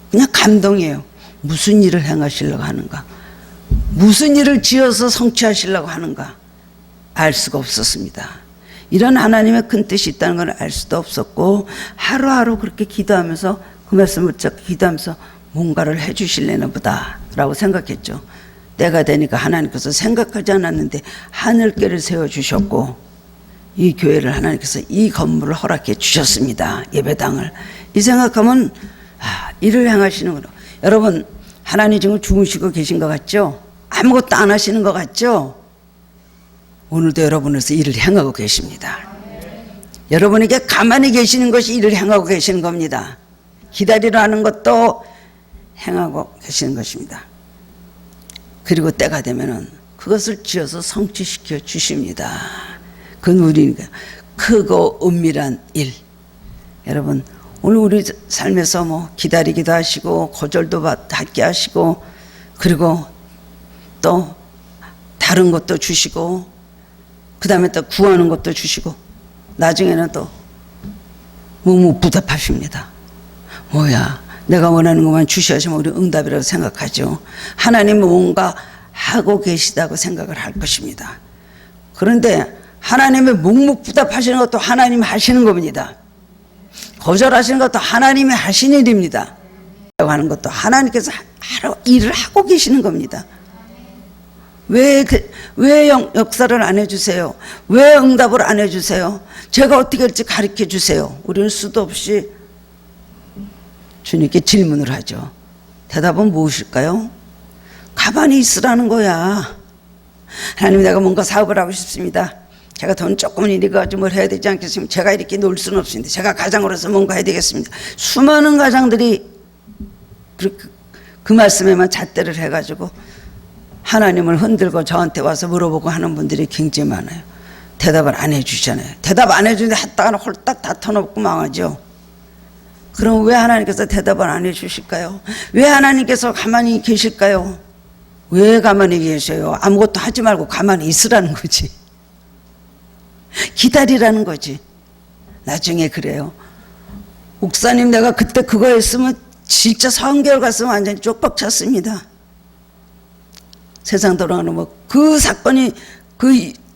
그냥 감동이에요. 무슨 일을 행하시려고 하는가, 무슨 일을 지어서 성취하시려고 하는가 알 수가 없었습니다. 이런 하나님의 큰 뜻이 있다는 걸 알 수도 없었고 하루하루 그렇게 기도하면서 그 말씀을 붙잡고 기도하면서 뭔가를 해주실래나 보다 라고 생각했죠. 때가 되니까 하나님께서 생각하지 않았는데 하늘길을 세워주셨고 이 교회를 하나님께서 이 건물을 허락해 주셨습니다. 예배당을. 이 생각하면 일을 행하시는구나. 여러분 하나님 지금 주무시고 계신 것 같죠? 아무것도 안 하시는 것 같죠? 오늘도 여러분에서 일을 행하고 계십니다. 여러분에게 가만히 계시는 것이 일을 행하고 계시는 겁니다. 기다리려 하는 것도 행하고 계시는 것입니다. 그리고 때가 되면은 그것을 지어서 성취시켜 주십니다. 그건 우리가 크고 은밀한 일. 여러분 오늘 우리 삶에서 뭐 기다리기도 하시고 고절도 받게 하시고 그리고 또 다른 것도 주시고 그 다음에 또 구하는 것도 주시고 나중에는 또 묵묵부답하십니다. 뭐야 내가 원하는 것만 주셔야지만 우리 응답이라고 생각하죠. 하나님은 뭔가 하고 계시다고 생각을 할 것입니다. 그런데 하나님의 묵묵부답하시는 것도 하나님이 하시는 겁니다. 거절하시는 것도 하나님이 하신 일입니다. 하는 것도 하나님께서 일을 하고 계시는 겁니다. 왜 역사를 안 해주세요? 왜 응답을 안 해주세요? 제가 어떻게 할지 가르쳐 주세요. 우리는 수도 없이 주님께 질문을 하죠. 대답은 무엇일까요? 가만히 있으라는 거야. 하나님, 내가 뭔가 사업을 하고 싶습니다. 제가 돈 조금은 이리 가지고 뭘 해야 되지 않겠습니까? 제가 이렇게 놀 수는 없습니다. 제가 가장으로서 뭔가 해야 되겠습니다. 수많은 가장들이 그 말씀에만 잣대를 해가지고 하나님을 흔들고 저한테 와서 물어보고 하는 분들이 굉장히 많아요. 대답을 안 해주잖아요. 대답 안 해주는데 했다가 홀딱 다 터놓고 망하죠. 그럼 왜 하나님께서 대답을 안 해주실까요? 왜 하나님께서 가만히 계실까요? 왜 가만히 계셔요? 아무것도 하지 말고 가만히 있으라는 거지. 기다리라는 거지. 나중에 그래요. 목사님, 내가 그때 그거 했으면 진짜 3개월 갔으면 완전히 쪽박 찼습니다. 세상 돌아가는 그 사건이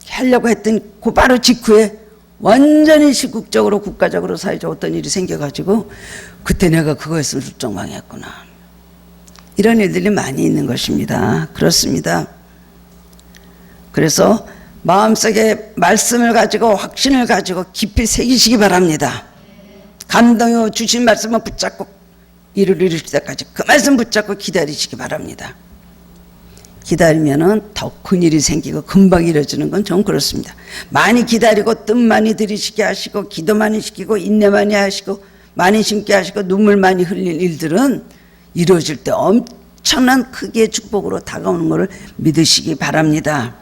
하려고 했던 그 바로 직후에 완전히 시국적으로 국가적으로 사회적 어떤 일이 생겨가지고 그때 내가 그거 했으면 출정망했구나. 이런 일들이 많이 있는 것입니다. 그렇습니다. 그래서 마음속에 말씀을 가지고 확신을 가지고 깊이 새기시기 바랍니다. 감동이 주신 말씀을 붙잡고 이를 이루실 때까지 그 말씀 붙잡고 기다리시기 바랍니다. 기다리면은 더 큰 일이 생기고 금방 이루어지는 건 좀 그렇습니다. 많이 기다리고 뜻 많이 들이시게 하시고 기도 많이 시키고 인내 많이 하시고 많이 심게 하시고 눈물 많이 흘릴 일들은 이루어질 때 엄청난 크기의 축복으로 다가오는 것을 믿으시기 바랍니다.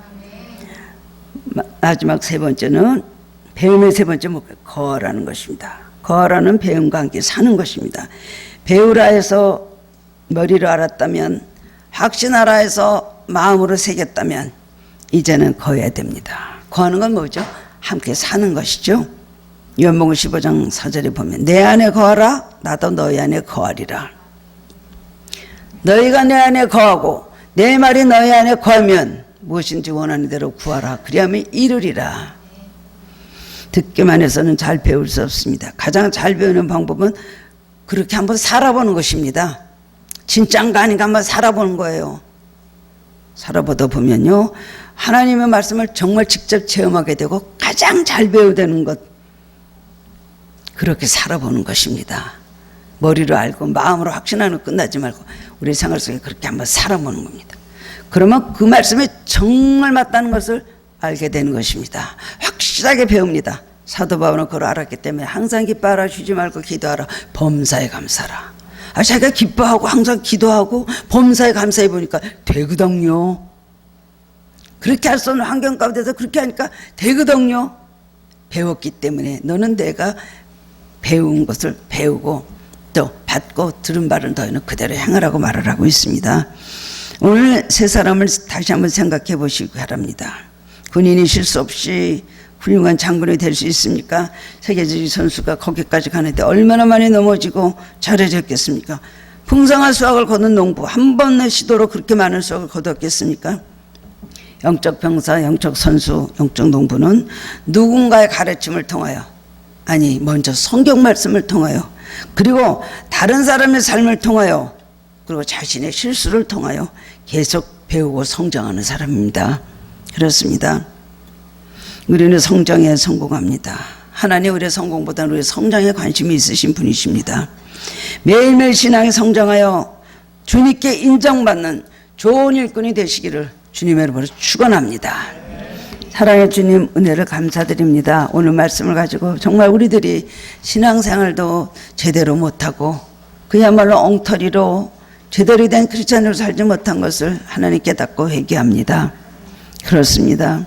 마지막 세 번째는 배움의 세 번째 목표, 거하라는 것입니다. 거하라는 배움과 함께 사는 것입니다. 배우라 해서 머리로 알았다면, 확신하라 해서 마음으로 새겼다면 이제는 거해야 됩니다. 거하는 건 뭐죠? 함께 사는 것이죠. 요한복음 15장 4절에 보면 내 안에 거하라, 나도 너희 안에 거하리라. 너희가 내 안에 거하고 내 말이 너희 안에 거하면 무엇인지 원하는 대로 구하라. 그리하면 이루리라. 듣기만 해서는 잘 배울 수 없습니다. 가장 잘 배우는 방법은 그렇게 한번 살아보는 것입니다. 진짜인가 아닌가 한번 살아보는 거예요. 살아보다 보면요, 하나님의 말씀을 정말 직접 체험하게 되고 가장 잘 배우되는 것, 그렇게 살아보는 것입니다. 머리로 알고 마음으로 확신하는 끝나지 말고 우리 생활 속에 그렇게 한번 살아보는 겁니다. 그러면 그 말씀에 정말 맞다는 것을 알게 되는 것입니다. 확실하게 배웁니다. 사도 바울은 그걸 알았기 때문에 항상 기뻐하라, 쉬지 말고 기도하라, 범사에 감사라. 자기가 기뻐하고 항상 기도하고 범사에 감사해 보니까 되거든요. 그렇게 할 수 없는 환경 가운데서 그렇게 하니까 되거든요. 배웠기 때문에 너는 내가 배운 것을 배우고 또 받고 들은 바를 너희는 그대로 행하라고 말을 하고 있습니다. 오늘 세 사람을 다시 한번 생각해 보시기 바랍니다. 군인이 실수 없이 훌륭한 장군이 될 수 있습니까? 세계적인 선수가 거기까지 가는데 얼마나 많이 넘어지고 잘해졌겠습니까? 풍성한 수확을 거둔 농부 한 번의 시도로 그렇게 많은 수확을 거뒀겠습니까? 영적 병사, 영적 선수, 영적 농부는 누군가의 가르침을 통하여, 아니 먼저 성경 말씀을 통하여, 그리고 다른 사람의 삶을 통하여, 그리고 자신의 실수를 통하여 계속 배우고 성장하는 사람입니다. 그렇습니다. 우리는 성장에 성공합니다. 하나님 우리의 성공보다는 우리의 성장에 관심이 있으신 분이십니다. 매일매일 신앙에 성장하여 주님께 인정받는 좋은 일꾼이 되시기를 주님의 이름으로 축원합니다. 사랑의 주님, 은혜를 감사드립니다. 오늘 말씀을 가지고 정말 우리들이 신앙생활도 제대로 못하고 그야말로 엉터리로 제대로 된 크리스찬으로 살지 못한 것을 하나님 깨닫고 회개합니다. 그렇습니다.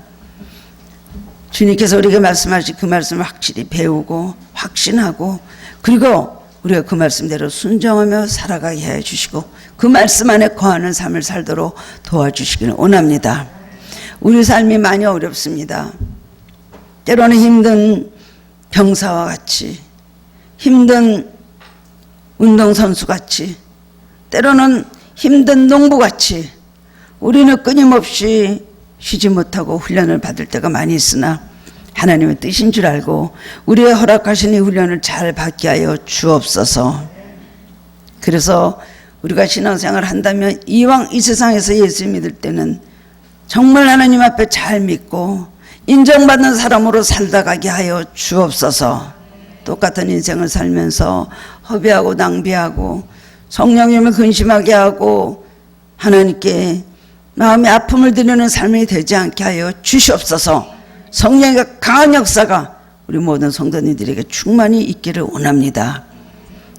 주님께서 우리에게 말씀하신 그 말씀을 확실히 배우고 확신하고 그리고 우리가 그 말씀대로 순종하며 살아가게 해주시고 그 말씀 안에 거하는 삶을 살도록 도와주시기를 원합니다. 우리 삶이 많이 어렵습니다. 때로는 힘든 병사와 같이, 힘든 운동선수 같이, 때로는 힘든 농부같이 우리는 끊임없이 쉬지 못하고 훈련을 받을 때가 많이 있으나 하나님의 뜻인 줄 알고 우리의 허락하신 이 훈련을 잘 받게 하여 주옵소서. 그래서 우리가 신앙생활을 한다면 이왕 이 세상에서 예수 믿을 때는 정말 하나님 앞에 잘 믿고 인정받는 사람으로 살다가게 하여 주옵소서. 똑같은 인생을 살면서 허비하고 낭비하고 성령님을 근심하게 하고 하나님께 마음의 아픔을 드리는 삶이 되지 않게 하여 주시옵소서. 성령의 강한 역사가 우리 모든 성도님들에게 충만히 있기를 원합니다.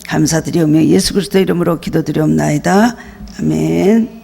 감사드리오며 예수 그리스도 이름으로 기도드리옵나이다. 아멘.